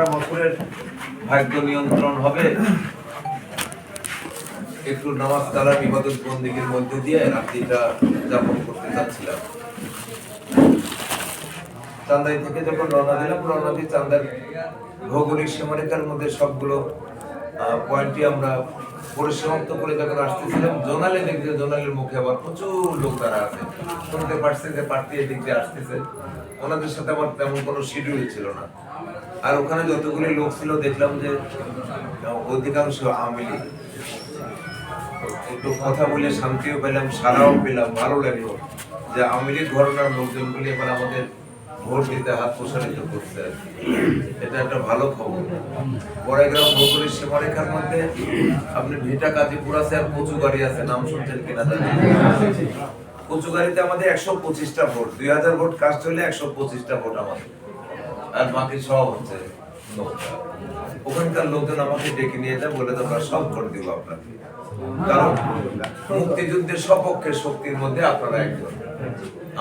সারাটা বছরের ভাগ্য নিয়ন্ত্রণ হবে একটু নামাজ কালাম ইবাদত বন্দেগীর মধ্যে দিয়ে রাত্রিটা যাপন করতে চাচ্ছিলাম। চান্দাই থেকে যখন রওনা দিলাম, রওনা দিয়ে চান্দার ভৌগোলিক সীমারেখার মধ্যে সবগুলো পয়েন্টই আমরা পরিসমাপ্ত করে যখন আসতেছিলাম, জোনালে দেখতে জোনালের মুখে আবার প্রচুর লোক তারা আছে, শুনতে পারছে যে প্রার্থী এদিক দিয়ে আসতেছে। ওনাদের সাথে আমার তেমন কোনো শিডিউল ছিল না। আর ওখানে যতগুলি লোক ছিল দেখলাম যে অধিকাংশ আওয়ামী লীগ। একটু কথা বলে শান্তিও পেলাম, সারাও পেলাম, ভালো লাগলো যে আওয়ামী লীগ ঘটনার লোকজনগুলি এবার আমাদের ভোট দিতে হাত প্রসারিত করছে। এটা একটা ভালো খবর। বড়াইগ্রাম ভৌগোলিক সীমারেখার মধ্যে আপনি ভিটা কাজীপুর আছে আর কচুগাড়ি আছে, নাম শুনছেন কিনা জানি। কচুগাড়িতে আমাদের 125টা ভোট, 2000 ভোট কাস্ট হলে 125টা ভোট আমাদের, আর বাকি সব হচ্ছে ওখানকার লোকজন আমাকে ডেকে নিয়ে যায়, বলে তোমরা সব ভোট দিব আপনাকে, কারণ মুক্তিযুদ্ধের সপক্ষে শক্তির মধ্যে আপনারা একজন।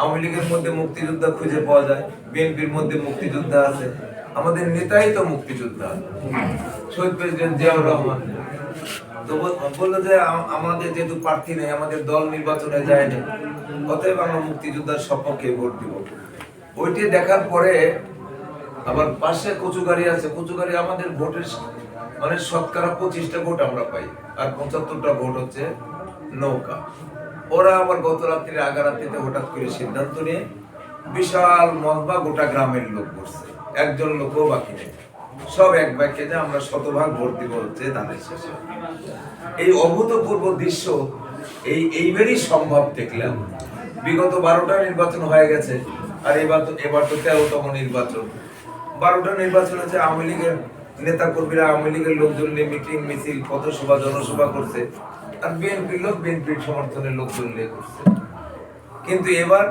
আওয়ামী লীগের মধ্যে মুক্তিযোদ্ধা খুঁজে পাওয়া যায়, বিএনপির মধ্যে মুক্তিযোদ্ধা আছে, আমাদের নেতাই তো মুক্তিযোদ্ধা, শহীদ প্রেসিডেন্ট জিয়াউর রহমান। তো বললো যে আমাদের যেহেতু প্রার্থী নেই, আমাদের দল নির্বাচনে যায়নি, অতএব আমরা মুক্তিযোদ্ধার সপক্ষে ভোট দিব। ওইটি দেখার পরে আবার পাশে কচুগাড়ি আছে, কচুগাড়ি আমাদের ভোটের মানে শতকরা 25টা ভোট আমরা পাই, আর 75টা ভোট হচ্ছে নৌকা। ওরা আবার গত রাত্রির আগা রাত্রিতে হঠাৎ করে সিদ্ধান্ত নিয়ে বিশাল মহবা গোটা গ্রামের লোক করছে, একজন লোকও বাকি নেই, সব এক বাক্যে যে আমরা শতভাগ ভোট দিব হচ্ছে ধানের শেষে। এই অভূতপূর্ব দৃশ্য এইবারই সম্ভব দেখলাম। বিগত 12টা নির্বাচন হয়ে গেছে, আর এবার তো 13তম নির্বাচন। 12টা নির্বাচন হচ্ছে আওয়ামী লীগের নেতা কর্মীরা আওয়ামী লীগের লোকজন নিয়ে মিটিং মিছিল পথসভা জনসভা করছে, আর বিএনপির লোক বিএনপির সমর্থনের লোকজন নিয়ে করছে। কিন্তু এবার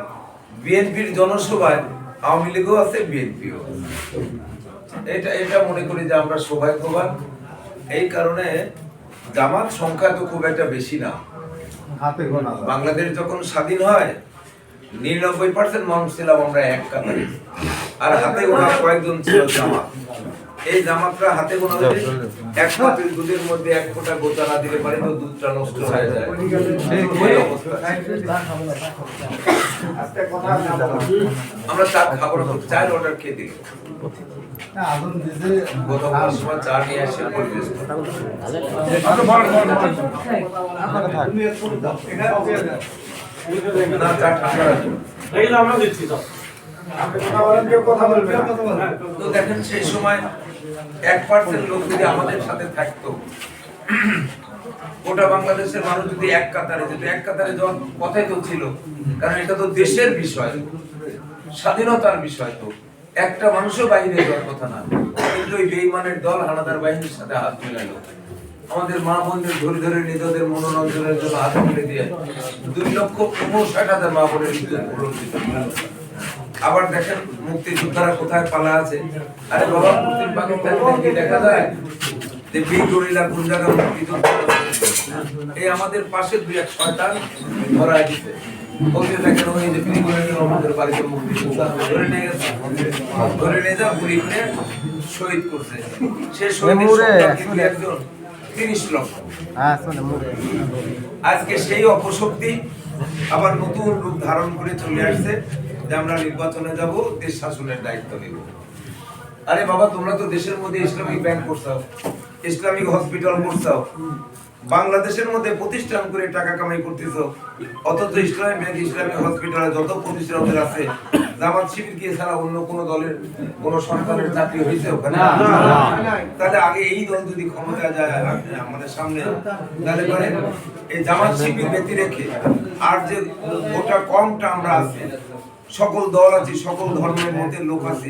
বিএনপির জনসভায় আওয়ামী লীগও আছে, বিএনপিও। এটা মনে করি যে আমরা সৌভাগ্যবান। এই কারণে জামাত সংখ্যা তো খুব একটা বেশি না। বাংলাদেশ যখন স্বাধীন হয় 99% মানুষ ছিলাম আমরা এক কাতারে, আর হাতে গোনা কয়েকজন ছিল জামাত। এই জামাতরা হাতে গোনা এক পাতিল দুধের মধ্যে এক ফোঁটা গোটা না দিলে পারে তো দুধটা নষ্ট হয়ে যায়। আমরা চা খাবো না, চায়ের অর্ডার খেয়ে দিই, চা নিয়ে আসে পরিবেশ না, চা ঠান্ডা রাখবো। তো দেখেন সেই সময় 1% লোক যদি আমাদের সাথে থাকতো, গোটা বাংলাদেশের মানুষ যদি এক কাতারে যেত, এক কাতারে যাওয়ার কথাই তো ছিল, কারণ এটা তো দেশের বিষয়, স্বাধীনতার বিষয়। তো একটা মানুষও বাইরে যাওয়ার কথা না, কিন্তু ওই বেঈমানের দল হানাদার বাহিনীর সাথে হাত মিলালো। আমাদের মা বোনদের ধরে ধরে নিজেদের মনোরঞ্জনের জন্য হাত মিলে দিয়ে 2,65,000 মা বোনের ইজ্জত পূরণ দিতে। আবার দেখেন মুক্তিযোদ্ধারা কোথায় পালা আছে। আরে বাবা, পশ্চিম পাকিস্তানে দেখা যায় যে বীরগরিলা কোন জায়গা মুক্তিযোদ্ধা, এই আমাদের পাশে 2-1 শয়তান ধরা দিতে বলতে দেখেন ওই যে বীরগরিলা আমাদের বাড়িতে মুক্তিযোদ্ধা ধরে নিয়ে গেছে, ধরে নিয়ে যা গুলি করে শহীদ করছে। সে শহীদের সংখ্যা কিন্তু একজন 30 লক্ষ। আজকে সেই অপশক্তি আবার নতুন রূপ ধারণ করে চলে আসছে যে আমরা নির্বাচনে যাব, দেশ শাসনের দায়িত্ব নেব। আরে বাবা, তোমরা তো দেশের মধ্যে ইসলামিক ব্যাংক করছাও, ইসলামিক হসপিটাল করছাও, বাংলাদেশের মধ্যে প্রতিষ্ঠান করে টাকা কামাই করতেছো, অথচ ইসলামিক ব্যাংক ইসলামিক হসপিটালে যত প্রতিষ্ঠান আছে, জামাত শিবির কি ছাড়া অন্য কোন দলের কোন সরকারের চাকরি হয়েছে ওখানে? তাহলে আগে এই দল যদি ক্ষমতায় যায় আমাদের সামনে, তাহলে পরে এই জামাত শিবির ব্যতি রেখে আর যে গোটা কমটা আমরা আছি, সকল দল আছে, সকল ধর্মের মধ্যে লোক আছে,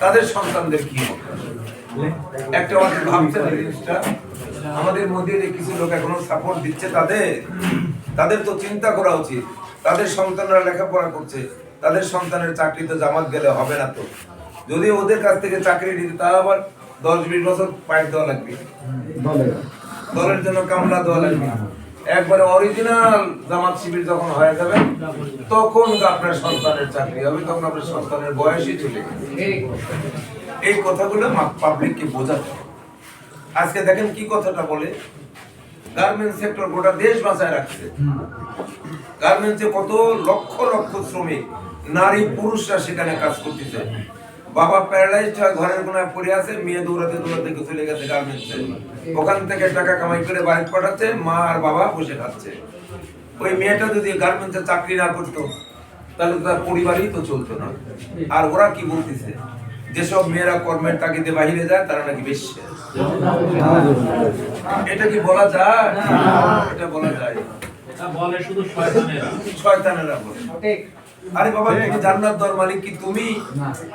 তাদের সন্তানদের কি হবে? একটা আমাদের ভাবতে হবে জিনিসটা। আমাদের মধ্যে যে কিছু লোক এখনো সাপোর্ট দিচ্ছে, তাদের তো চিন্তা করা উচিত। তাদের সন্তানরা লেখাপড়া করছে, তাদের সন্তানের চাকরি তো জামাত গেলে হবে না। তো যদি ওদের কাছ থেকে চাকরি নিতে, তা আবার 10-20 বছর পাইপ দেওয়া লাগবে, দলের জন্য কামলা দেওয়া লাগবে। একবারে অরিজিনাল জামাত শিবির যখন হয়ে যাবে, তখন আপনার সন্তানের চাকরি হবে, তখন আপনার সন্তানের বয়সই চলে গেছে। এই কথাগুলো পাবলিককে বোঝাতে হবে। আজকে দেখেন কি কথাটা বলে, গার্মেন্টস সেক্টর গোটা দেশ বাঁচায় রাখছে। গার্মেন্টসে কত লক্ষ লক্ষ শ্রমিক নারী পুরুষরা সেখানে কাজ করতেছে। বাবা প্যারালাইজড হয়ে ঘরের কোনায় পড়ে আছে, মেয়ে দৌড়াতে দৌড়াতে চলে গেছে গার্মেন্টসে, ওখান থেকে টাকা কামাই করে বাড়ি পাঠাচ্ছে, মা আর বাবা বসে খাচ্ছে। ওই মেয়েটা যদি গার্মেন্টসে চাকরি না করতো তাহলে তার পরিবারই তো চলতো না। আর ওরা কি বলতেছে, যেসব মেয়েরা কর্মের তাগিদে বাহিরে যায় তারা নাকি বেশি। এটা কি বলা যায়? এটা বলা যায় না, বলে শুধু শয়তানেরা। শয়তানেরা বলে। আরে বাবা, তুমি জান্নাত দেওয়ার মালিক কি তুমি?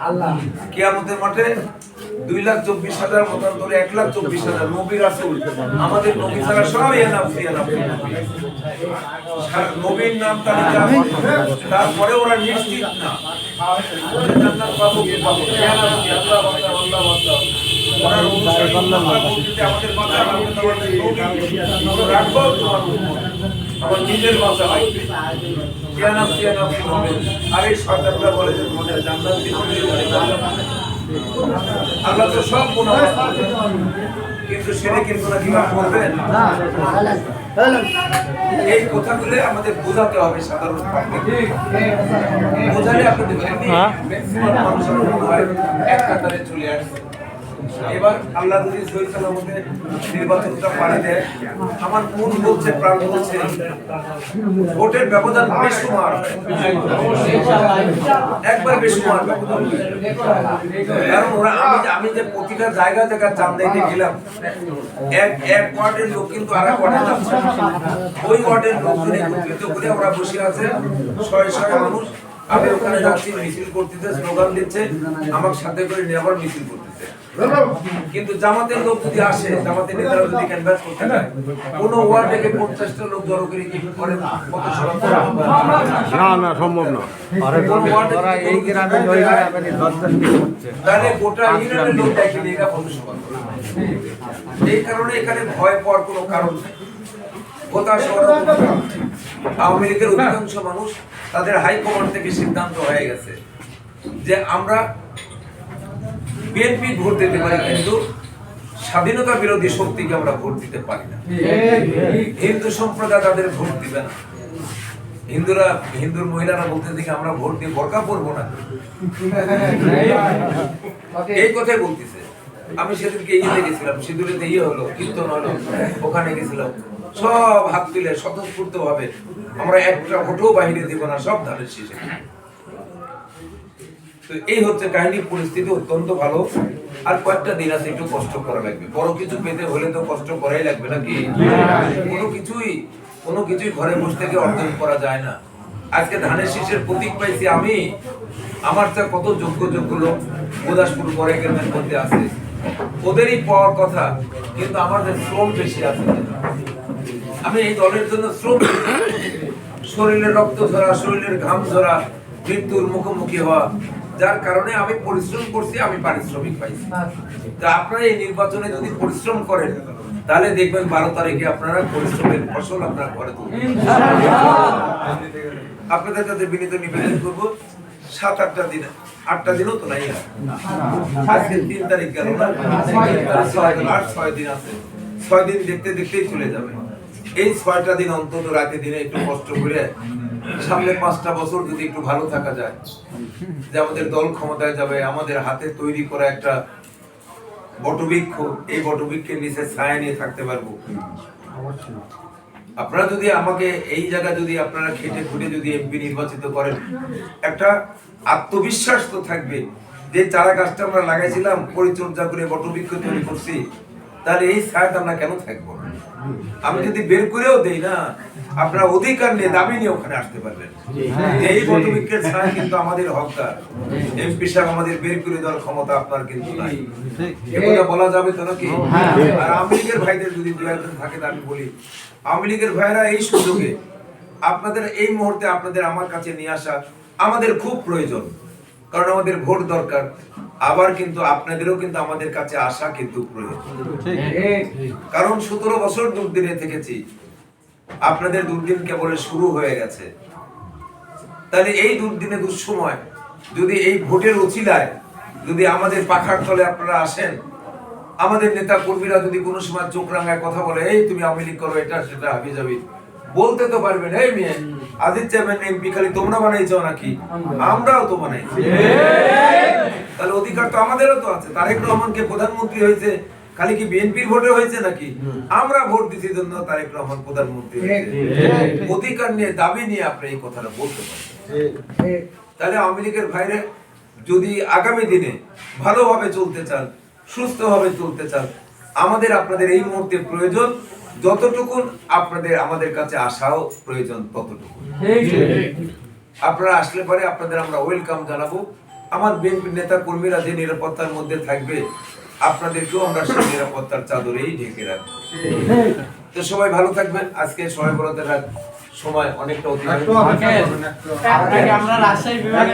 আল্লাহ। কিয়ামতের মাঠে 2,24,000 মতান্তরে 1,24,000 নবী রাসূল, আমাদের নবী ছাড়া সব ইয়ানাফসি ইয়ানাফসি নবীর নাম তালিকা, তারপরে ওরা নিশ্চিত না জান্নাত পাবো কি পাবো। ইয়ানাফসি আল্লাহ বান্দা আল্লাহ বান্দা, ওরা অনুসারী আল্লাহ বলতে আমাদের বাঁচা আমাদের তোমাদের নবী রাখবো তোমার উম্মত, আমার নিজের বাঁচা ভাই। ইয়ানাফসি ইয়ানাফসি বলে, আর এই শয়তানরা বলে যে তোমাদের জান্নাত দিতে আল্লাহ তো সব গুনাহ, কিন্তু শিরকের গুনাহ কি মাফ করবেন? না। এই কথাগুলো আমাদের বোঝাতে হবে সাধারণ পাবলিককে। বোঝালে আপনি ম্যাক্সিমাম মানুষের মনে হয় এক কাতারে চলে আসছে। এবার আল্লাহ যদি সহিহ সালামতে নির্বাচনটা পারে দেয়, আমার মন বলছে, প্রাণ বলছে ভোটের ব্যবধান বেশুমার, একবার বেশুমার ব্যবধান। কারণ ওরা আমি যে প্রতিটা জায়গা জায়গা চাঁদ দিতে গেলাম, এক ওয়ার্ডের লোক কিন্তু আর এক ওয়ার্ডে যাচ্ছে, ওই ওয়ার্ডের লোকজন একত্রিত করে ওরা বসে আছে, শয়ে শয়ে মানুষ। আমি ওখানে যাচ্ছি, মিছিল করতেছে, স্লোগান দিচ্ছে, আমার সাথে করে নিয়ে আবার মিছিল করতেছে। কিন্তু জামাতের লোক যদি আসে, জামাতের নেতারা যদি ক্যানভাস করতে যায়, কোন ওয়ার্ড থেকে 50টা লোক জড়ো করে কি করে? কত না না সম্ভব না। আরে ওরা এই গ্রামে ওই গ্রামে 10 জন হচ্ছে, তাহলে গোটা ইউনিয়নের লোক দেখে নিয়ে এরা ফটোসভা করে। এই কারণে এখানে ভয় পাওয়ার কোনো কারণ নেই। আওয়ামী লীগের অধিকাংশ মানুষ, তাদের হাইকমান্ড থেকে সিদ্ধান্ত হয়ে গেছে যে আমরা বিএনপি ভোট দিতে পারি, কিন্তু স্বাধীনতা বিরোধী শক্তিকে আমরা ভোট দিতে পারি না। হিন্দু সম্প্রদায় তাদের ভোট দিবে না। হিন্দুর মহিলারা বলতে দেখি আমরা ভোট দিয়ে বোরকা পরবো না, এই কথাই বলতেছে। আমি সেদিনকে ইয়েতে গেছিলাম, সিঁদুরেতে ইয়ে হলো, কীর্তন হলো, ওখানে গেছিলাম, সব হাত তুলে স্বতঃস্ফূর্ত ভাবে আমরা একটা ভোটও বাহিরে দিব না, সব ধানের শীষে। তো এই হচ্ছে কাহিনী। পরিস্থিতি অত্যন্ত ভালো। আর কয়েকটা দিন আছে, একটু কষ্ট করা লাগবে। বড় কিছু পেতে হলে তো কষ্ট করাই লাগবে নাকি? কোনো কিছুই ঘরে বসে থেকে অর্জন করা যায় না। আজকে ধানের শীষের প্রতীক পাইছি আমি, আমার চেয়ে কত যোগ্য লোক গোদাসপুর পরে গ্রামের মধ্যে আছে, ওদেরই পাওয়ার কথা, কিন্তু আমাদের শ্রম বেশি আছে। আমি এই দলের জন্য শ্রম, শরীরের রক্ত ঝরা, শরীরের ঘাম ঝরা, মৃত্যুর মুখোমুখি হওয়া, যার কারণে আমি পরিশ্রম করছি, আমি পারিশ্রমিক পাইছি। তা আপনারা এই নির্বাচনে যদি পরিশ্রম করেন, তাহলে দেখবেন 12 তারিখে আপনারা পরিশ্রমের ফসল আপনার ঘরে তুলবেন। আপনাদের কাছে বিনীত নিবেদন করবো, 7-8টা দিন, 8টা দিনও তো নাই, আজকে 3 তারিখ গেল না, 6 দিন আছে। 6 দিন দেখতে দেখতেই চলে যাবে। এই 6টা দিন অন্তত রাতে দিনে একটু কষ্ট করে সামনে 5টা বছর যদি একটু ভালো থাকা যায়, যে আমাদের দল ক্ষমতায় যাবে, আমাদের হাতে তৈরি করা একটা বটবৃক্ষ, এই বটবৃক্ষের নিচে ছায়া নিয়ে থাকতে পারবো। আপনারা যদি আমাকে এই জায়গা যদি আপনারা খেটে খুঁটে যদি এমপি নির্বাচিত করেন, একটা আত্মবিশ্বাস তো থাকবে যে চারা গাছটা আমরা লাগাইছিলাম, পরিচর্যা করে বটবৃক্ষ তৈরি করছি, তাহলে এই ছায়াতে আমরা কেন থাকবো? আমি যদি বের করেও দেই না, আপনারা অধিকার নিয়ে দাবি নিয়ে ওখানে আসতে পারবেন। এই বটবৃক্ষের ছায়া কিন্তু আমাদের হকদার। এমপি সাহেব আমাদের বের করে দেওয়ার ক্ষমতা আপনার কিন্তু নাই। এটা বলা যাবে তো নাকি? আর আওয়ামী লীগের ভাইদের যদি 2-1 থাকে, আমি বলি আওয়ামী লীগের ভাইরা এই সুযোগে আপনাদের এই মুহূর্তে আপনাদের আমার কাছে নিয়ে আসা আমাদের খুব প্রয়োজন, কারণ আমাদের ভোট দরকার। আবার কিন্তু আপনাদেরও কিন্তু আমাদের কাছে আসা কিন্তু প্রয়োজন, কারণ 17 বছর দুর্দিনে থেকেছি, আপনাদের দুর্দিন কেবল শুরু হয়ে গেছে। তাহলে এই দুর্দিনে দুঃসময় যদি এই ভোটের উছিলায় যদি আমাদের পাখার তলে আপনারা আসেন, আমাদের নেতা কর্মীরা যদি কোনো সময় চোখ রাঙায় কথা বলে, এই তুমি আওয়ামী লীগ করো, এটা সেটা হাবি যাবি, বলতে তো পারবেন, এই মেয়ে আজিজ চেয়ারম্যান এমপি খালি তোমরা বানাইছো নাকি? আমরাও তো বানাইছি। তাহলে অধিকার তো আমাদেরও তো আছে। তারেক রহমানকে প্রধানমন্ত্রী হয়েছে খালি কি বিএনপির ভোটে হয়েছে নাকি? আমরা ভোট দিছি জন্য তারেক রহমান প্রধানমন্ত্রী হয়েছে। অধিকার নিয়ে, দাবি নিয়ে আপনি এই কথাটা বলতে পারেন। তাহলে আওয়ামী লীগের ভাইরে যদি আগামী দিনে ভালোভাবে চলতে চান, সুস্থভাবে চলতে চান, আমাদের আপনাদের এই মুহূর্তে প্রয়োজন যতটুকু, আপনাদের আমাদের কাছে আসাও প্রয়োজন ততটুকু। আপনারা আসলে পরে আপনাদের আমরা ওয়েলকাম জানাবো। আমার বিএনপি নেতা কর্মীরা যে নিরাপত্তার মধ্যে থাকবে, আপনাদেরকেও আমরা সেই নিরাপত্তার চাদরেই ঢেকে রাখবো। তো সবাই ভালো থাকবেন। আজকে সবাই বরাতের সময় অনেকটা অতিবাহিত। আমরা রাজশাহী বিভাগে